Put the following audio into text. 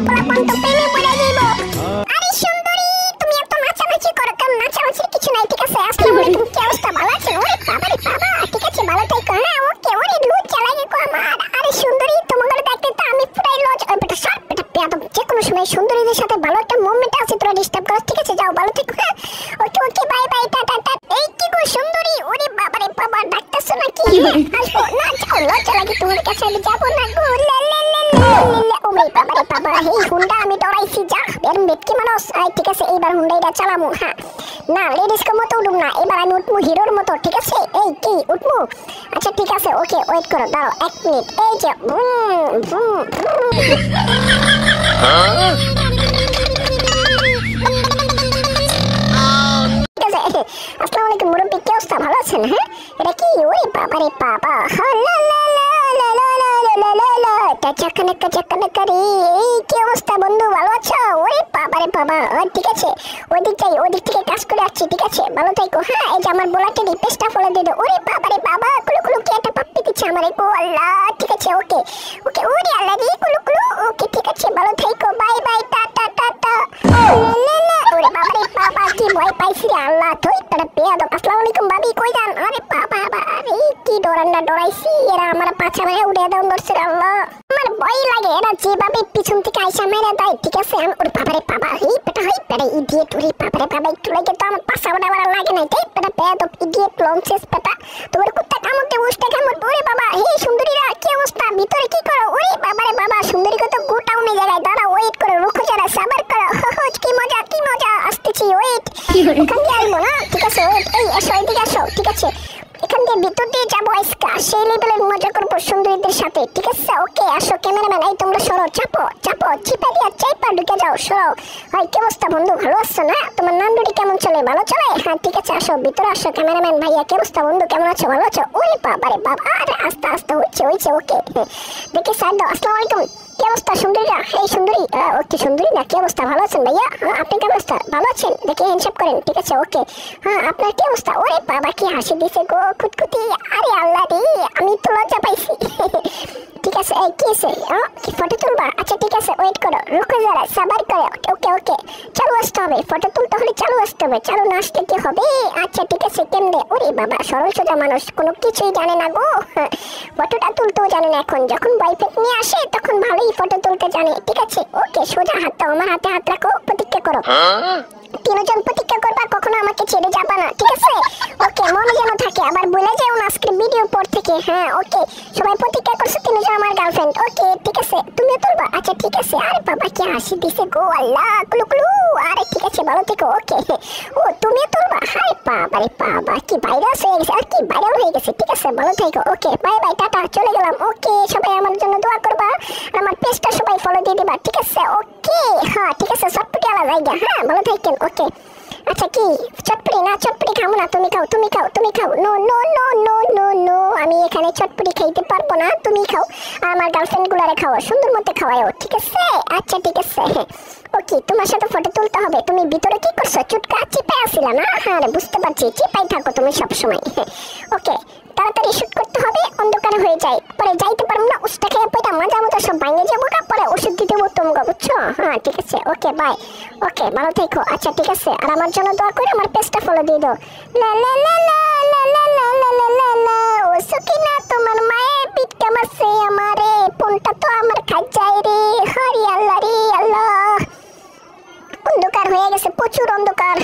পোলাপান তো প্রেমে পড়ে যাইব। আরে সুন্দরী তুমি এত নাচানাচি করো কেন? নাচানাচির কিছু নাই, ঠিক আছে? আসসালামু আলাইকুম, কি অবস্থা? ভালো আছেন? ওরে বাবা রে বাবা, ঠিক আছে ভালো থাকো। হ্যাঁ ওকে, ওরে লজ্জা লাগে গো আমার। আরে সুন্দরী তোমাকে দেখতে তো আমি পুরাই লজ্জা। ওই বেটা সর, বেটা পেয়াদব। যে কোনো সময় সুন্দরীদের সাথে ভালো একটা মোমেন্ট আছে, তোরা ডিস্টার্ব করছ, ঠিক আছে? যাও ভালো থেকো। হ্যাঁ ওকে ওকে, বাই বাই, টাটা টাটা। এই কি গো সুন্দরী, ওরে বাবা রে বাবা, ডাকতেছো নাকি? আসো না, যাও, লজ্জা লাগে তোমার কাছে, আমি যাবো না গো। লে লে লে লে লে, ওরে বাবা রে বাবা, এই হুন্ডা আমি ডরাইছি, যা এর মেটকি মানুষ। আই ঠিক আছে, এইবার হুন্ডাইটা চালামু। হ্যাঁ না, লেডিস কে মতো উঠুম না, এবার আমি উঠমু হিরোর মতো, ঠিক আছে? এই কি উঠমু? আচ্ছা ঠিক আছে, ওকে ওয়েট করো, দাঁড়াও 1 মিনিট। এই যে আসসালামু আলাইকুম মুরব্বি, কি অবস্থা? ভালো আছেন? হ্যাঁ এটা কি? ওরে বাবা রে বাবা, এই কি অবস্থা বন্ধু, ভালো আছো? ওরে বাবা রে বাবা, ঠিক আছে ওদিক যাই, ওদিক থেকে কাজ করে আসছি, ঠিক আছে ভালো থাকো। হ্যাঁ এই যে আমার বোলাটের পেজটা ফলো দিয়ে দাও। ওরে বাবা রে বাবা, কুলু কুলু কি একটা পাপ্পি দিচ্ছে আমারে গো আল্লাহ, ঠিক আছে ওকে ওকে, ওরে আল্লাহ রে কুলু কুলু, ওকে ঠিক আছে ভালো থাকো, বাই বাই, টাটা টাটা। ওরে বাবা রে বাবা, কি ভয় পাইছি রে আল্লাহ, তুই তোরা পেয়াদব। আসসালামু আলাইকুম ভাবি, কই যান? আরে বাবা আরে কি ডরান্না ডরাইছি, এরা আমার পাছা মেরে উড়ে দাও ধরছে আল্লাহ, আমার ভয় লাগে। এরা যেভাবে পিছন থেকে আইসা মেরে দেয়, ঠিক আছে? ওরে বাবা রে বাবা, এই পেটা হই পেটা ইডিয়েট, ওরে বাবা রে বাবা, একটু লাগে তো আমার পাছা ওটা আবার লাগে নাই, তাই পেটা পেয়াদব ইডিয়েট লঞ্চেস পেটা, তোমার কুত্তা কামড়তে উষ্টা কামড়। ওরে বাবা, হে সুন্দরীরা কি অবস্থা, ভিতরে কি করো? ওরে বাবা রে বাবা, সুন্দরী কত গোটাও নেই জায়গায়, দাঁড়া ওয়েট করো, রুখো যারা, সাবার করো, কি মজা কি মজা, আসতেছি ওয়েট, ওখান দিয়ে আসবো না, ঠিক আছে ওয়েট, এই এসো এদিকে আসো, ঠিক আছে এখান দিয়ে ভিতর দিয়ে যাবো আজকে, সেই লেভেলের মজা করবো সুন্দরীদের সাথে, ঠিক আছে ওকে আসো। ক্যামেরাম্যান এই তোমরা সরো, চাপো চাপো, চিপা দিয়া চাইপা ঢুকে যাও, সরো। ভাই কি অবস্থা বন্ধু, ভালো আছো না? তোমার নান্দুরি কেমন চলে, ভালো চলে? হ্যাঁ ঠিক আছে আসো ভিতরে আসো। ক্যামেরাম্যান ভাইয়া কি অবস্থা বন্ধু, কেমন আছো, ভালো আছো? ওরে বাবা রে বাবা, আরে আস্তে আস্তে হচ্ছে ওকে, দেখে স্যার দাও। আসসালামু আলাইকুম, কি অবস্থা সুন্দরীরা? এই সুন্দরী, ওকে সুন্দরী না, কি অবস্থা, ভালো আছেন ভাইয়া? আপনি কেমন অবস্থা, ভালো আছেন? দেখে হ্যান্ডশেক করেন, ঠিক আছে ওকে। হ্যাঁ আপনার কি অবস্থা? ওরে বাবা কি হাসি দিছে গো কুতকুতি, আরে আল্লাহ রে, আমি তো লজ্জা পাইছি। ঠিক আছে এই কি আছে, কি ফটো তুলবা? আচ্ছা ঠিক আছে ওয়েট করো, রুকো যারা, সাবার করো, ওকে ওকে চালু আসতে হবে, ফটো তুলতে হলে চালু আসতে হবে, চালু না আসলে কি হবে? আচ্ছা ঠিক আছে কেমনে? ওরে বাবা সরল সোজা মানুষ, কোনো কিছুই জানে না গো, ফটোটা তুলতেও জানে না, এখন যখন বয়ফ্রেন্ড নিয়ে আসে তখন ভালোই ফটো তুলতে জানে, ঠিক আছে ওকে। সোজা হাত দাও, আমার হাতে হাত রাখো, প্রতিজ্ঞা করো, তিনজন প্রতিজ্ঞা করবা কখনো আমাকে ছেড়ে যাবা না, ঠিক আছে ওকে? মনে যেন থাকে, আবার বলে যাও না আজকের ভিডিও পর থেকে। হ্যাঁ ওকে সবাই প্রতিজ্ঞা করছো, তিনজন আমার গার্লফ্রেন্ড, ওকে ঠিক আছে তুমিও তুলবা? আচ্ছা ঠিক আছে। আরে বাবা কি হাসি দিছে গো আল্লাহ, কুলু কুলু, আরে ঠিক আছে ভালো থেকো ওকে। ও তুমিও তুলবা? আরে বাবা রে বাবা, কি ভাইরাস হয়ে গেছে, আর কি ভাইরাল হয়ে গেছে, ঠিক আছে ভালো থেকো ওকে, বাই বাই টাটা, চলে গেলাম ওকে। সবাই আমার জন্য দোয়া করবা, আমার পেজটা সবাই ফলো দিয়ে দিবা, ঠিক আছে ওকে? হ্যাঁ ঠিক আছে, চটপটি আলা জায়গা, হ্যাঁ ভালো থাকেন ওকে। আচ্ছা কি চটপটি? না চটপটি খাবো না, তুমি খাও তুমি খাও তুমি খাও, no no no no no no, আমি এখানে চটপটি খাইতে পারবো না, তুমি খাও, আর আমার গার্লফ্রেন্ড গুলারে খাওয়া, সুন্দর মতো খাওয়াও, ঠিক আছে? আচ্ছা ঠিক আছে হ্যাঁ ওকে। তোমার সাথে ফটো তুলতে হবে, তুমি ভিতরে কি করছো, চুটকা চিপাই আসিলা না? হ্যাঁ বুঝতে পারছি, চিপাই থাকো তুমি সবসময়, ওকে তাড়াতাড়ি শুট করতে হবে, অন্ধকার হয়ে যায়, পরে যাইতে পারবো না, ওষুধটা খেয়ে পয়টা মজা মতো সব ভাঙে যাবো, পরে ওষুধ দিতে বলতো তোমরা, বুঝছো? হ্যাঁ ঠিক আছে ওকে বাই ওকে, ভালো থেকো। আচ্ছা ঠিক আছে, আর আমার জন্য দোয়া করে আমার পেজটা ফলো দিয়ে দাও। লা লা লা লা লা লা লা লা লা লা লা, ও সকিনা তোমার মায়ের পিঠ কামাচ্ছে আমারে, ফোনটা তো আমার খাই যায় রে, হরি আল্লাহ রে আল্লাহ, অন্ধকার হয়ে গেছে, প্রচুর অন্ধকার।